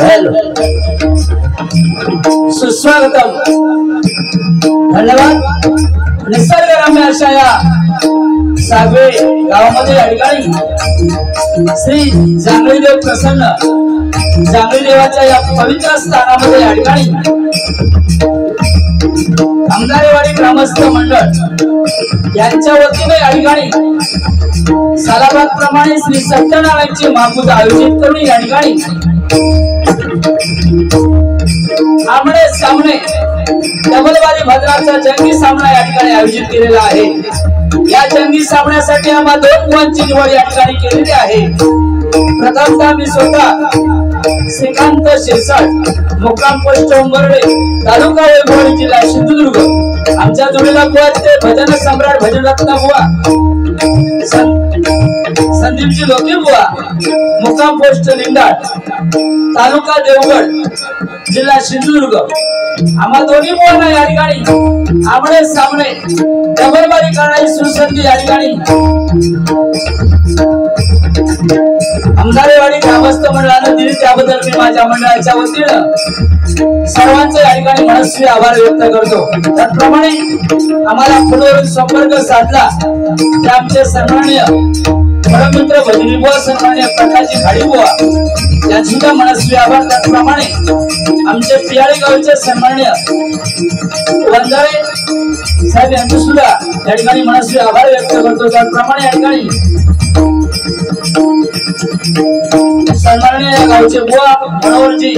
Hello सुस्वागतम धन्यवाद। निसर्गरम्य अशा या सागवे गावामध्ये या ठिकाणी श्री जांगळीदेव प्रसन्न जांगळीदेवाच्या या पवित्र स्थानामध्ये या ठिकाणी आमदारेवाडी ग्रामस्थ मंडळ यांच्या वतीने या ठिकाणी सालाबाद प्रमाणे श्री सत्यनारायणची महापूजा आयोजित करून या ठिकाणी आमने सामने डबलवारी भद्राचा जंगी सामना या ठिकाणी आयोजित केलेला आहे। या जंगी सामन्यासाठी आम्हा दोन गुणांची निवड या ठिकाणी केलेली आहे। प्रथमतः मी स्वतः श्रीकांत शिरसाट मुक्काम पोस्ट उंबर्डे तालुका वैभववाडी जिल्हा सिंधुदुर्ग आमच्या जोडीला बुवा ते भजन सम्राट भजनरत्न बुवा संदीपजी लोके बुवा मुक्काम पोस्ट लिंगाट तालुका देवगड जिल्हा सिंधुदुर्ग आम्हा दोन्ही बुवांना या ठिकाणी आमने सामने डबलबारी करण्याची सुसंधी या ठिकाणी आमदारेवाडी ग्रामस्थ मंडळाने दिली त्याबद्दल मी माझ्या मंडळाच्या वतीने सर्वांचे या ठिकाणी मनस्वी आभार व्यक्त करतो। त्याचप्रमाणे आम्हाला फोनवरून संपर्क साधला ते आमचे सन्माननीय परममित्र भजनी बुवा सन्माननीय प्रकाशजी खाडी बुवा यांचे मनस्वी आभार। त्याचप्रमाणे आमचे पियाळे गावचे सन्माननीय वंजारे साहेब यांचे सुद्धा या ठिकाणी मनस्वी आभार व्यक्त करतो। त्याचप्रमाणे या ठिकाणी सन्माननीय गावचे बुवा मनोहरजी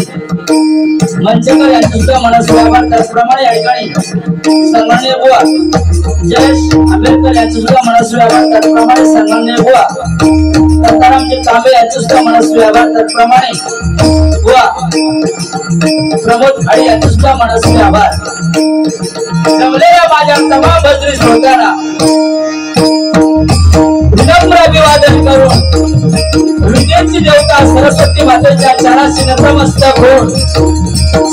मंचकर यांचे सुद्धा मनस्वी आभार। त्याचप्रमाणे या ठिकाणी सन्माननीय बुवा जयेश आंबेडकर यांचे सुद्धा मनस्वी आभार। त्याचप्रमाणे सन्माननीय बुवा दत्तारामजी कांबे यांचे सुद्धा मनस्वी आभार। त्याचप्रमाणे बुवा प्रमोद खाडी यांचे सुद्धा मनस्वी आभार। जमलेल्या माझ्या तमाम भजनी श्रोत्यांना विनम्र अभिवादन करून विद्येची देवता सरस्वती मातेच्या चरणाशी नतमस्तक होऊन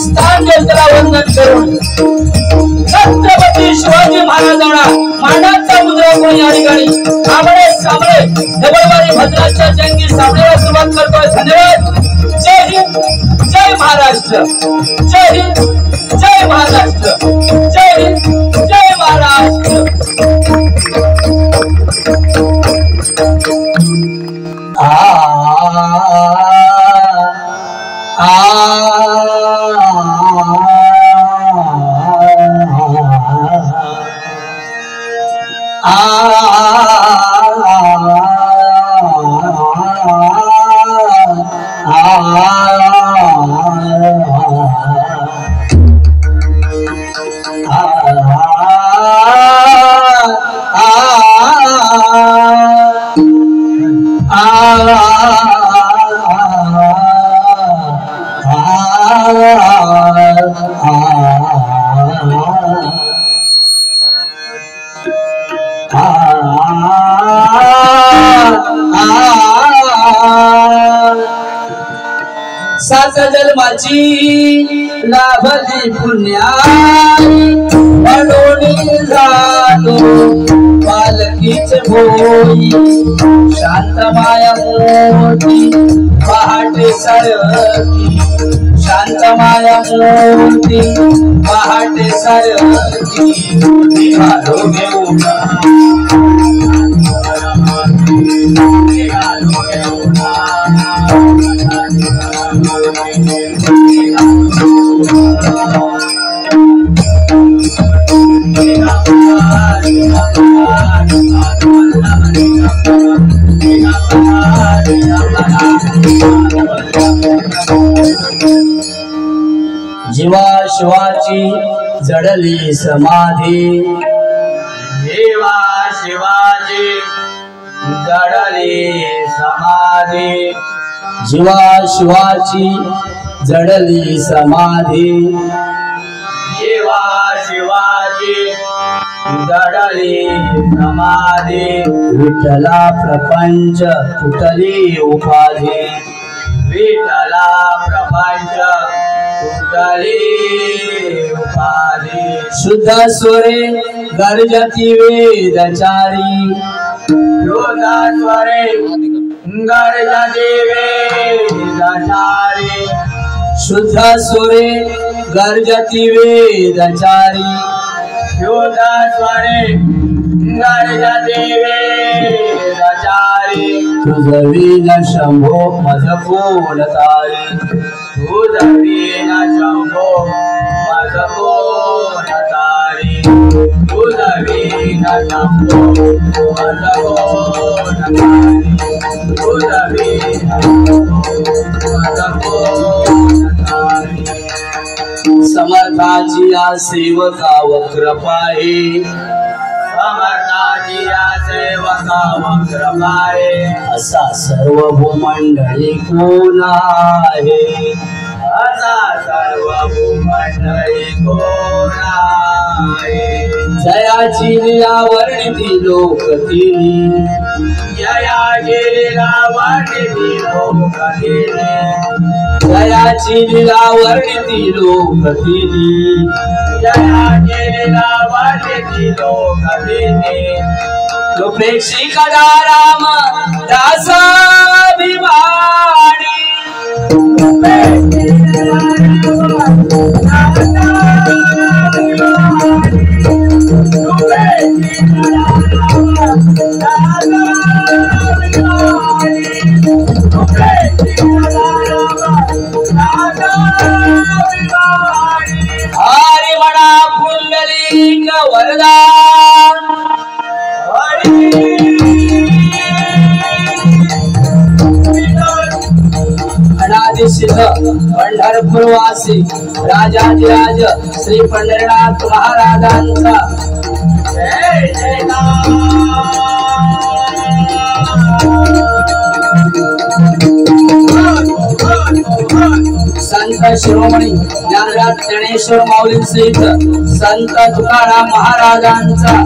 स्थान देवतेला वंदन करून छत्रपती शिवाजी महाराजांना मानाचा मुद्रा करून या ठिकाणी आमने सामने डबलवारी भद्राच्या जंगी सामन्याला सुरुवात करतोय। धन्यवाद। जय हिंद, जय महाराष्ट्र। जय हिंद, जय महाराष्ट्र। जय हिंद, जय महाराष्ट्र। त्याच जन्माची लाभली पुण्याई म्हणून झालो पालकीच भोई शांत माया मोठी पहाटे सारखी शांत माया मोठी पहाटे सारखी निघालो घेऊन जीवा शिवाची जडली समाधी जीवा शिवाची जडली समाधी जीवा शिवाची जडली समाधी जीवा शिवाची जडली समाधी विठ्ठला प्रपंच तुटली उपाधी विठ्ठला प्रपंच तुटली उपाधी शुद्ध स्वरे गर्जती वेदचारी योगास्वरे गर्जती वेदचारी शुद्ध स्वरे गर्जती वेदचारी योगास्वरे गर्जती वेदचारी तुझवीन शंभो मज कोण तारी तुझवीन शंभो मज कोण तारी तुझवीन शंभो मज कोण तारी तुझवीन मज कोण तारी समर्थाची या सेवका वक्रपाये समर्थाची या सेवका वक्रपाये असा सर्व भूमंडळी कोण आहे असा सर्व भूमंडळी कोण आहे जयाची लीला वर्णिती लोकतिनी जयाची लीला वर्णिती लोकतिनी जयाची लीला वर्णिती लोकतिनी जयाची लीला वर्णिती लोकतिनी तो प्रेक्षिका राम दासाभिमानी हरि म्हणा पुंडलिक वरदा अनादि सिद्ध पंढरपूर वासी राजाधिराज श्री पंढरीनाथ महाराजांचा जय जयकार संत शिरोमणी ज्ञानराज ज्ञानेश्वर माऊली सहित संत तुकाराम महाराजांचा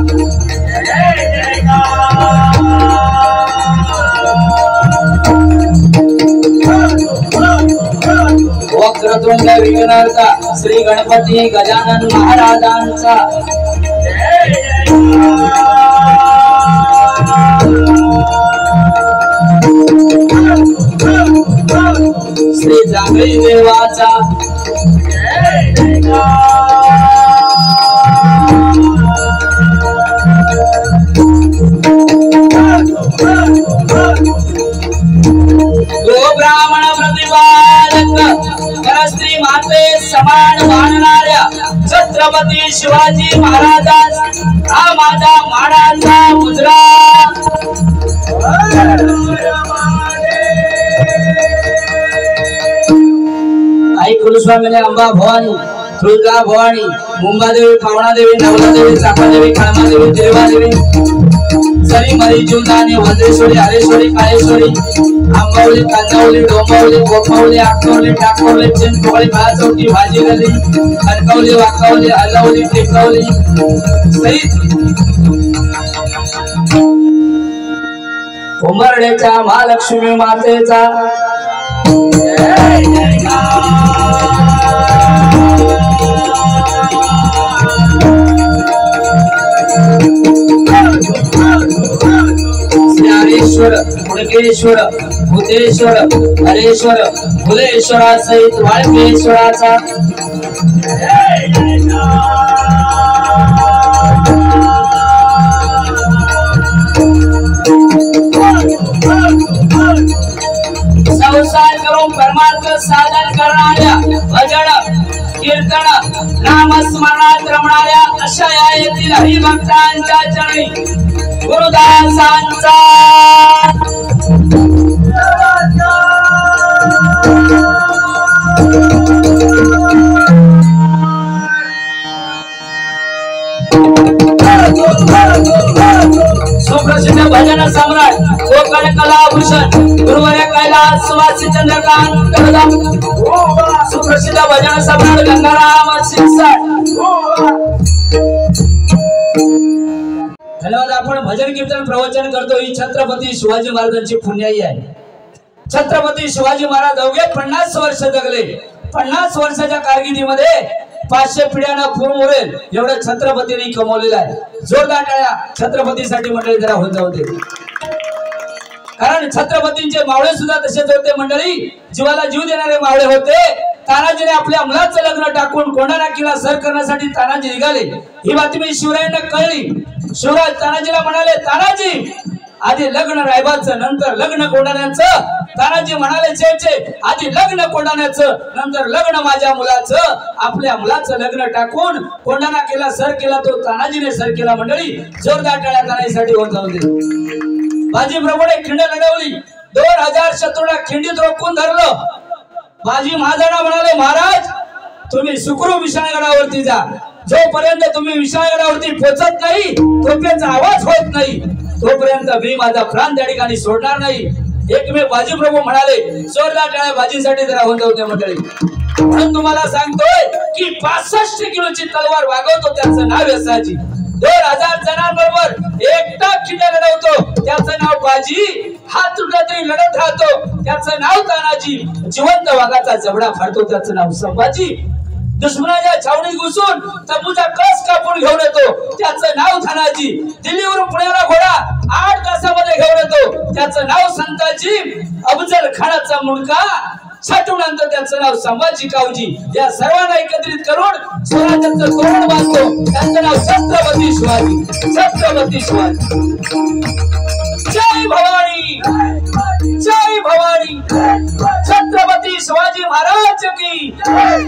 जय जयकार वक्रतुंड विघ्नहर्ता श्री गणपती गजानन महाराजांचा जय जयकार श्री जांभळी देवाचा जय जयकार गो ब्राह्मण प्रतिपादक स्त्री माते समान मानणाऱ्या छत्रपती शिवाजी महाराजांस हा माझा मानाचा मुजरा आई कुलस्वामीने अंबा भवानी तुळजा भवानी मुंबादेवी पावणादेवी नवलादेवी चाकादेवी काळमादेवी देवादेवी सरी मरी जीवदानी वज्रेश्वरी हरेश्वरी काळेश्वरी आंबावली कांदावली डोंबावली गोपावली आकवली टाकवली चिंचवली भाजवली भाजी गली खडकवली वाकावली हलवली टेकवली सहित उंबरड्याच्या महालक्ष्मी मातेचा जय जयकार ज्ञानेश्वर मुडकेश्वर भूतेश्वर हरेश्वर भुलेश्वरा सहित वाळकेश्वराचा संसार करून परमार्थ साधन करणाऱ्या भजन कीर्तन नामस्मरणात रमणाऱ्या अशा या येथील हरिभक्तांच्या चरणी गुरुदासांचा सुप्रसिद्ध भजन सम्राट कोकण कलाभूषण गुरुवर्य कैलास सुवासी चंद्रकांत कदम सुप्रसिद्ध भजन सम्राट गंगाराम शिरसाट। धन्यवाद। आपण भजन कीर्तन प्रवचन करतो ही छत्रपती शिवाजी महाराजांची पुण्याई आहे। छत्रपती शिवाजी महाराज अवघे 50 वर्ष जगले। 50 वर्षाच्या कारकिर्दीमध्ये 500 पिढ्यांना पूर्ण उरेल एवढं छत्रपतींनी कमवलेलं आहे। जोरदार टाळ्या छत्रपतीसाठी मंडळी जरा होते, कारण छत्रपतींचे मावळे सुद्धा तसेच होते मंडळी, जीवाला जीव देणारे मावळे होते। तानाजीने आपल्या मुलाचं लग्न टाकून कोंढाणा किल्ला सर करण्यासाठी तानाजी निघाले। ही बातमी शिवरायांना कळली। शिवराज तानाजीला म्हणाले, तानाजी आधी लग्न रायबाचं नंतर लग्न कोंढाण्याचं। तानाजी म्हणाले, छे आधी लग्न कोंढाण्याचं नंतर लग्न माझ्या मुलाचं। आपल्या मुलाचं लग्न टाकून कोंढाणा किल्ला सर केला तो तानाजीने सर केला। मंडळी जोरदार टाळ्या तानाजीसाठी होत होते। बाजी प्रभूने खिंड लढवली। 2000 शत्रूला खिंडीत रोखून धरलं। बाजी महाराजांना म्हणाले, महाराज तुम्ही सुखरूप विशाळगडावरती जा। जोपर्यंत तुम्ही विशाळगडावरती पोहोचत नाही तोपर्यंत आवाज होत नाही तोपर्यंत मी माझा प्राण त्या ठिकाणी सोडणार नाही। एकमेव बाजी प्रभू म्हणाले। जोरदार टाळ्या बाजींसाठी जरा होत होते मंडळी। म्हणून तुम्हाला सांगतोय की 65 किलोची तलवार वागवतो त्याचं नाव यसाजी। 2000 जणांबरोबर एकटा खिंडा लढवतो त्याचं नाव बाजी। हात तुटला तरी लढत राहतो त्याचं नाव तानाजी। जिवंत वाघाचा जबडा फाडतो त्याचं नाव संभाजी। दुश्मनाच्या छावणीत घुसून तंबूचा कस कापून घेऊन येतो त्याचं नाव तानाजी। दिल्लीवरून पुण्याला घोडा 8 तासामध्ये घेऊन येतो त्याचं नाव संताजी। अफजल खानाचा मुंडका छाटून आणतो त्याचं नाव संभाजी कावजी। या सर्वांना एकत्रित करून स्वराज्याचं तोरण बांधतो त्याचं नाव छत्रपती शिवाजी। छत्रपती शिवाजी। जय भवानी, जय भवानी। छत्रपती शिवाजी महाराज की,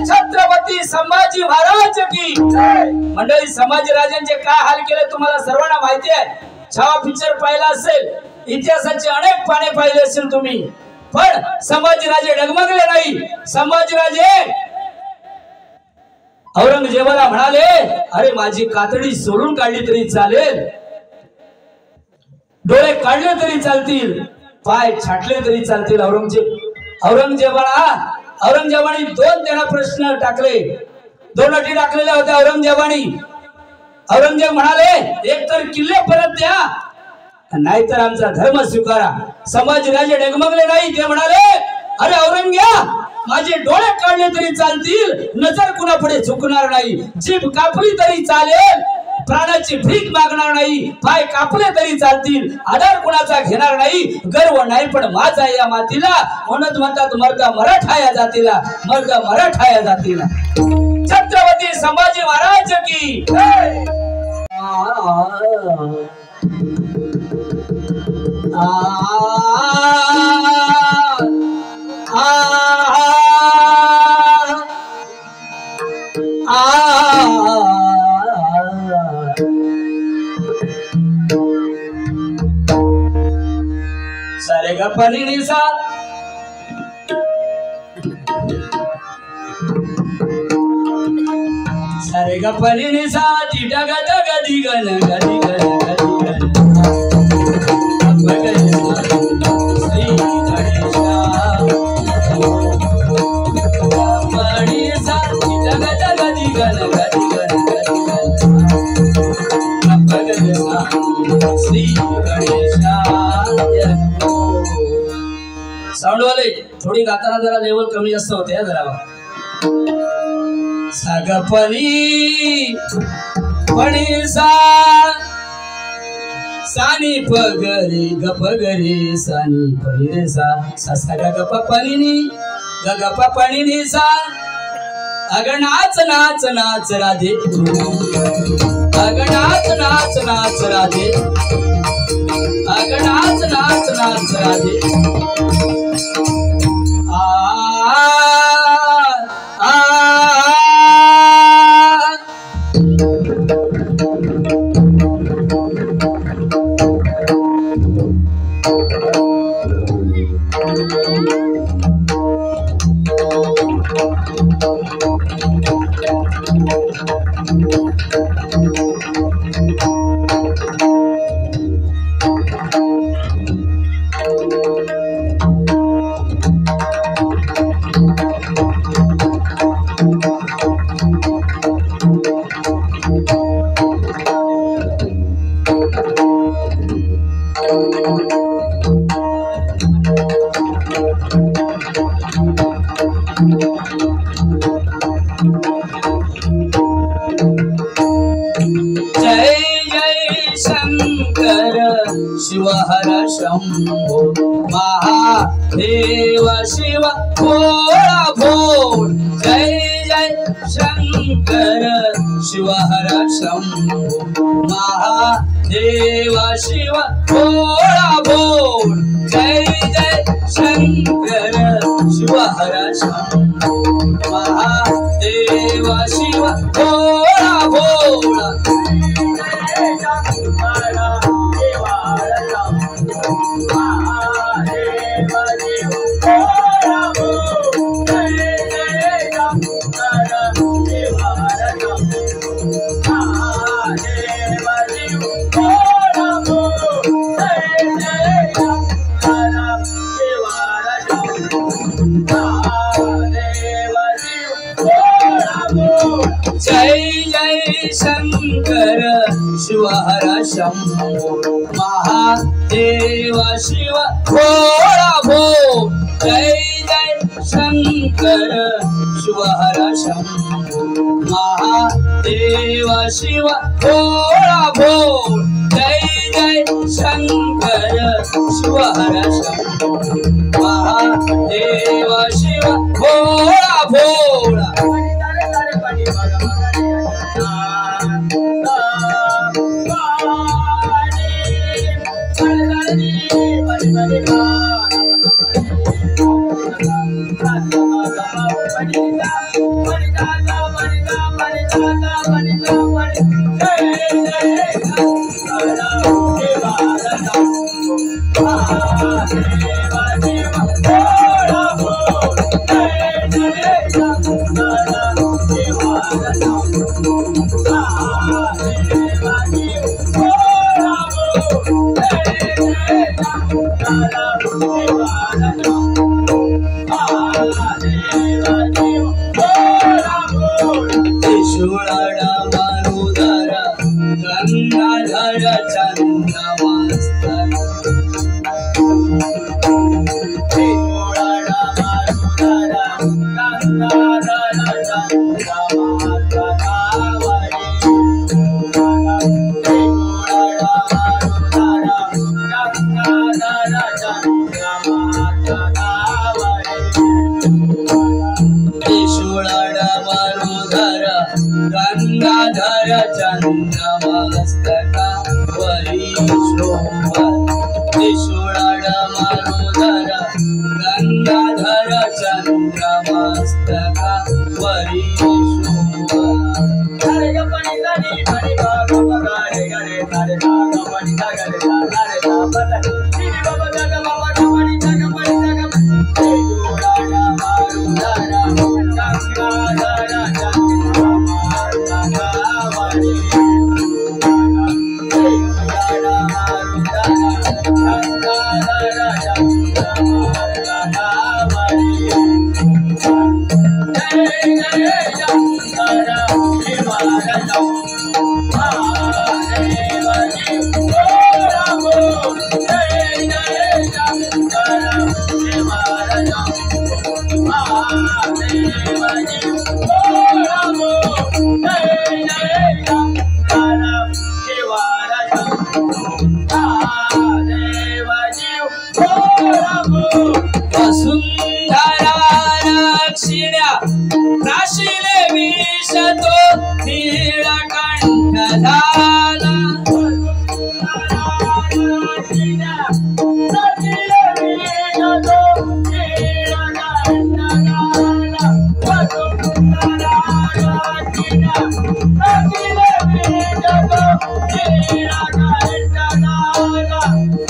छत्रपती संभाजी महाराज की। मंडळी संभाजीराजांचे काय हाल केले तुम्हाला सर्वांना माहिती आहे। छावा पिक्चर पाहिला असेल, इतिहासाचे अनेक पाने पाहिले असेल तुम्ही, पण संभाजीराजे डगमगले नाही। संभाजीराजे औरंगजेबाला म्हणाले, अरे माझी कातडी सोडून काढली तरी चालेल, डोळे काढले तरी चालतील, पाय छाटले तरी चालतील। औरंगजेबाने 2 तेरा प्रश्न टाकले, 2 अटी टाकलेल्या होत्या औरंगजेबाने। औरंगजेब म्हणाले, एक तर किल्ले परत द्या नाहीतर आमचा धर्म स्वीकारा। संभाजीराजे डगमगले नाही, ते म्हणाले, अरे औरंग्या माझे डोळे काढले तरी चालतील, नजर कुणापुढे झुकणार नाही, जीभ कापली तरी चालेल, प्राणाची भीक मागणार नाही, पाय कापले तरी चालतील, आधार कुणाचा घेणार नाही, गर्व नाही पण माझा या मातीला। म्हणत म्हणतात मर्द मराठा या जातीला, मर्द मराठा या जातीला। छत्रपती संभाजी महाराज की। सारे ग पनी निसा सारे ग पनी निसा ती डग डग दिगन गदी गन श्री गणेशा पनी सा ती डग डग दिगन गदी गन श्री गणेशा साऊंड वाले थोडी गाताना जरा लेवल कमी जास्त होते हा जरा सागपणी पणी सा सानी पगरे गपगरे सानी पणी सा सा गप पणी गप पणी सा अग नाच नाच नाच राधे अग नाच नाच नाच राधे अग नाच नाच नाच राधे शिव हर शंभो महादेव शिव भोळा भोळ जय जय शंकर शिव हर शंभो महादेव शिव भोळा भोळ जय जय शंकर शिव हर शंभो महादेव शिव भोळा भोळ जय जय शंकर शिव हर शंभो महादेव शिव भोळा भोळ जय जय शंकर शिव हर शंभो महादेव शिव भोळा भोळ जय जय शंकर शिव हर शंभो महादेव शिव भोळा भोळ गंगाधर चंद्रमस्तका वरी शोभा त्रिशूळ मरुधर गंगाधर चंद्रमस्तका वरी शोभा हरे गपणी गणी हरे बाबा गरे गरे हरे बाबा गपणी गरे हरे बाबा श्री बाबा बाबा गपणी गपणी त्रिशूळ मरुधर गंगाधर चंद्रमस्तका वसुंधरा रक्षिण्या राशीले विष तो नीळकंठ झाला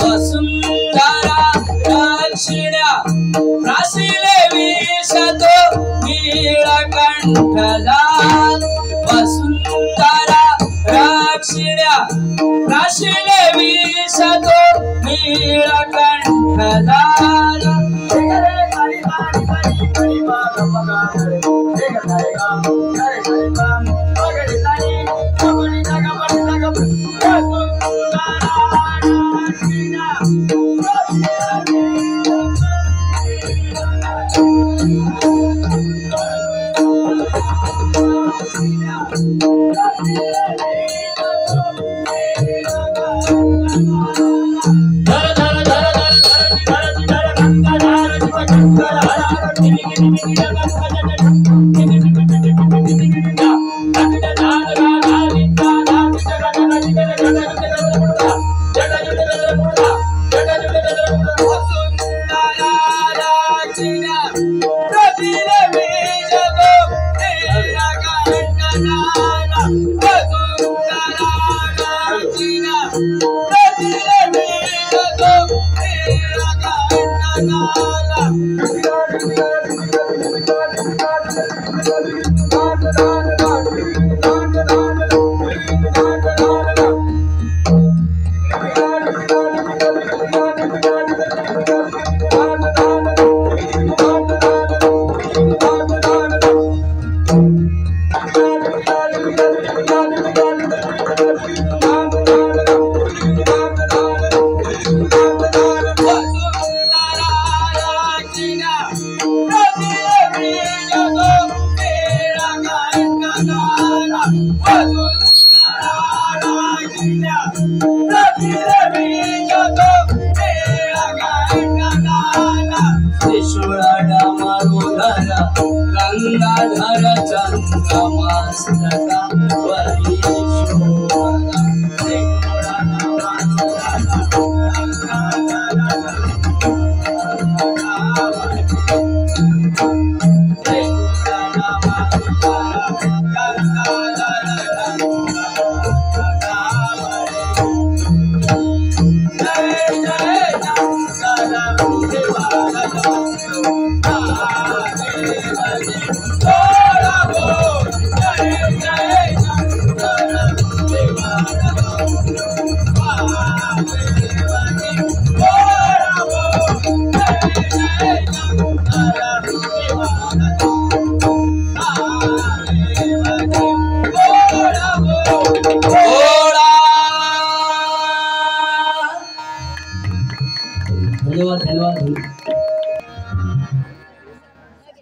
वसुंधरा रक्षिण्या राशीले विष तो नीळकंठ झाला वसुंधरा रक्षिण्या राशीले विष तो नीळकंठ झाला गंगाधर चंद्रमस्तका वरी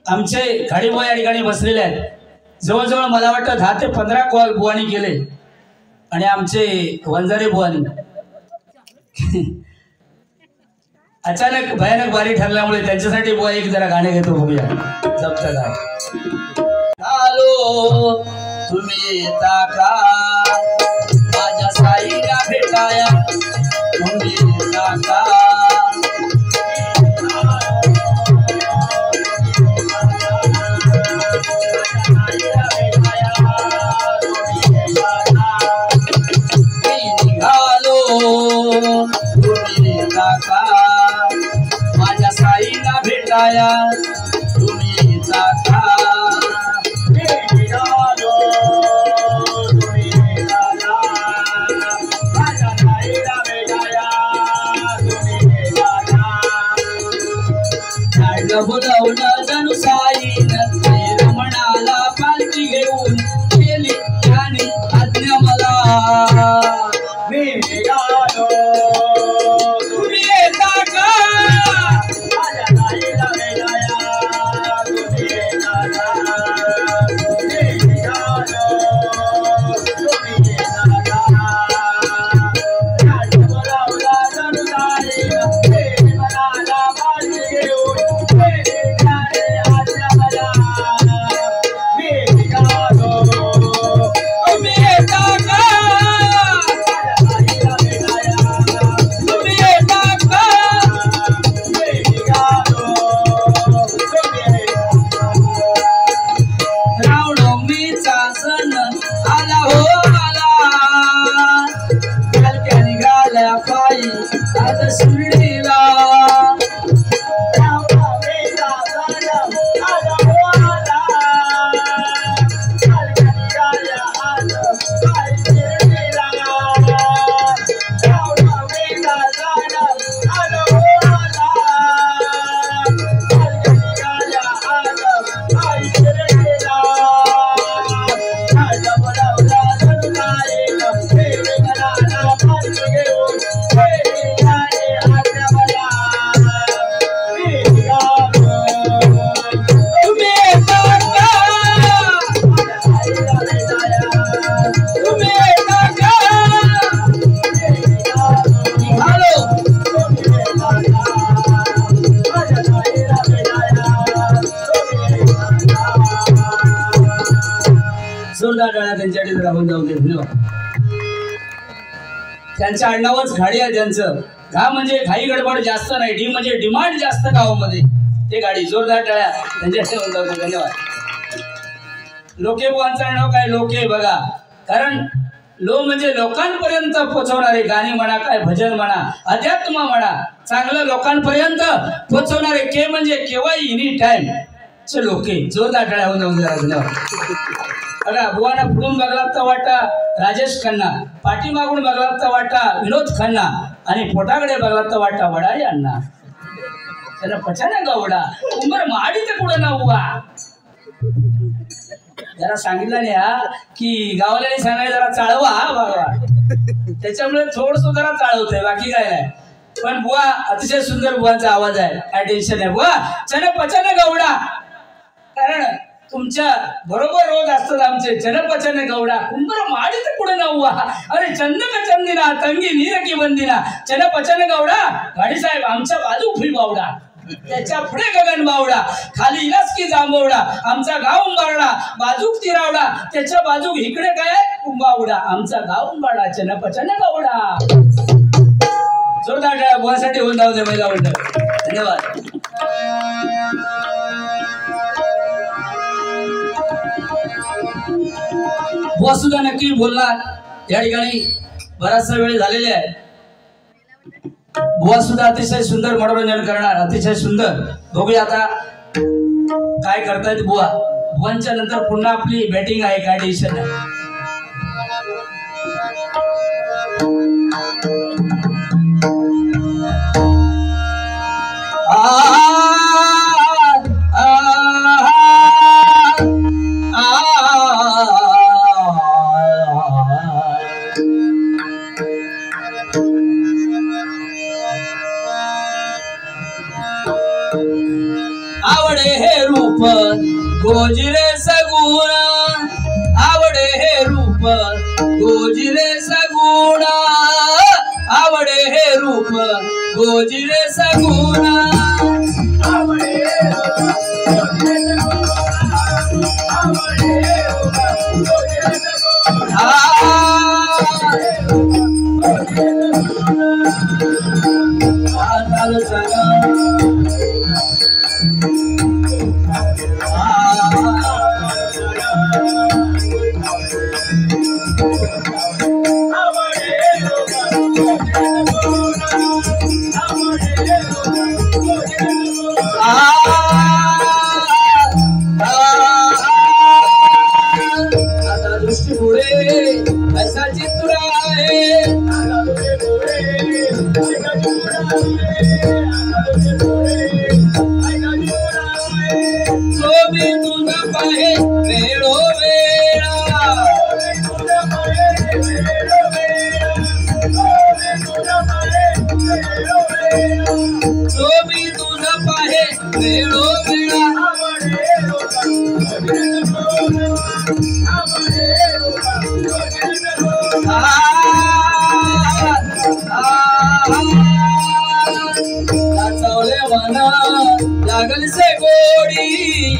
आमचे गाडीबॉय या ठिकाणी बसलेले आहेत. जवळजवळ मला वाटतं 10 ते 15 कॉल बुवानी केले आणि आमचे वंजारे बुवानी अचानक भयानक बारी ठरल्यामुळे त्यांच्यासाठी बुवा एक जरा गाणे घेतो बघूया. जमतं का? आलो तुम्ही येता का माझ्या साईला भेटाया तुम्ही येता का माझ्या साईला भेटाया तुम्ही येता का बोलावलं जणू साईन रमणाला पालखी घेऊन गेली त्याने आज्ञा मला तुम्ही येता का जोरदार टाळ्या त्यांच्यासाठी राहून जाऊ दे. धन्यवाद. त्यांच्या आडनावच गाडी आहे त्यांचं. घा म्हणजे घाई गडबड जास्त नाही, डी म्हणजे डिमांड जास्त गावामध्ये. ते गाडी जोरदार टाळ्या त्यांच्यासाठी राहून जाऊ दे. धन्यवाद. लोके बुवांचं नाव काय? लोके बघा, कारण लो म्हणजे लोकांपर्यंत पोहोचवणारे गाणी म्हणा, काय भजन म्हणा, अध्यात्म म्हणा, चांगलं लोकांपर्यंत पोहोचवणारे. के म्हणजे केव्हा एनी टाइम चे लोके. जोरदार टाळ्या होऊन जाऊन. धन्यवाद. बघा बुवाना पुढून बघला तर वाटा राजेश खन्ना, पाठीमागून बघला तर वाटा विनोद खन्ना, आणि पोटाकडे बघला तर वाटा वडाळी अण्णा. त्याला पचाना गवडा उंबर माडी तर कुठं ना उभा. जरा सांगितलं नाही हा की गावाला सांगायला जरा चाळवा हा बाबा, त्याच्यामुळे थोडस जरा चाळवतंय, बाकी काय नाही. पण बुवा अतिशय सुंदर बुवांचा आवाज आहे, काय टेन्शन आहे. बुवा चन पचन गवडा, कारण तुमच्या बरोबर रोज असतात आमचे. चन पचन गवडा कुंभर माडी तर पुढे नव्वा. अरे चंदक चंदिना तंगी नीरकी बंदिना चन पचन गवडा. गाडी साहेब आमच्या बाजू फुल बावडा, त्याच्या पुढे गगन बावडा, खाली इलासकी जांभवडा, आमचा गाव उंबारडा, बाजूक तिरावडा, त्याच्या बाजूक इकडे काय कुंभावडा, आमचा गाव उंबारडा. चन पचन गवडा. जोरदार टाळ्या बुवासाठी होऊन जाऊ दे महिला मंडळ. धन्यवाद. बुवा सुद्धा नक्की बोलणार. या ठिकाणी बराचसा वेळ झालेला आहे. बुवा सुद्धा अतिशय सुंदर मनोरंजन करणार, अतिशय सुंदर. बघूया आता काय करतायत बुवा. बुवांच्या नंतर पुन्हा आपली बॅटिंग आहे, काय टेन्शन नाही. आवडे हे रूप गोजिरे सगुण, आवडे हे रूप गोजिरे सगुण, आवडे हे रूप गोजिरे सगुण, आवडे हे लागल से गोडी,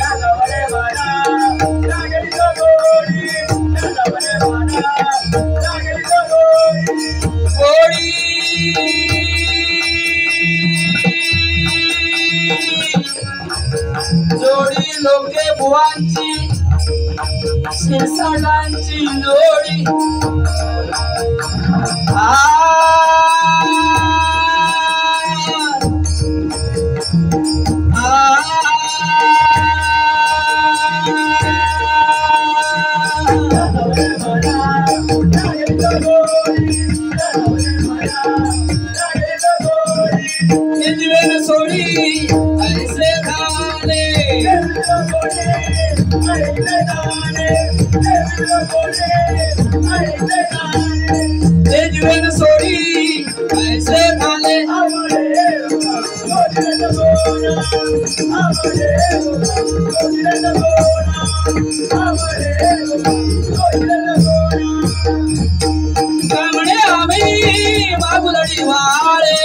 गोडी जोडी लोके बुवांची शिरसाटांची जोडी. सोडी ऐसे खाले कामणे आम्ही बाबुलडी वाळे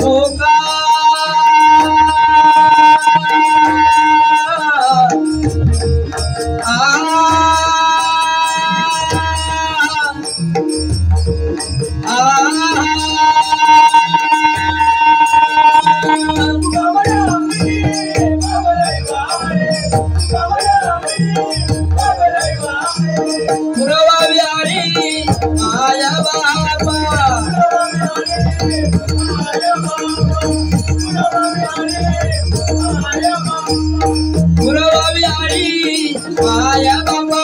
होका पुरवावी आणि माया बाबा पुरवावी आणि माया बाबा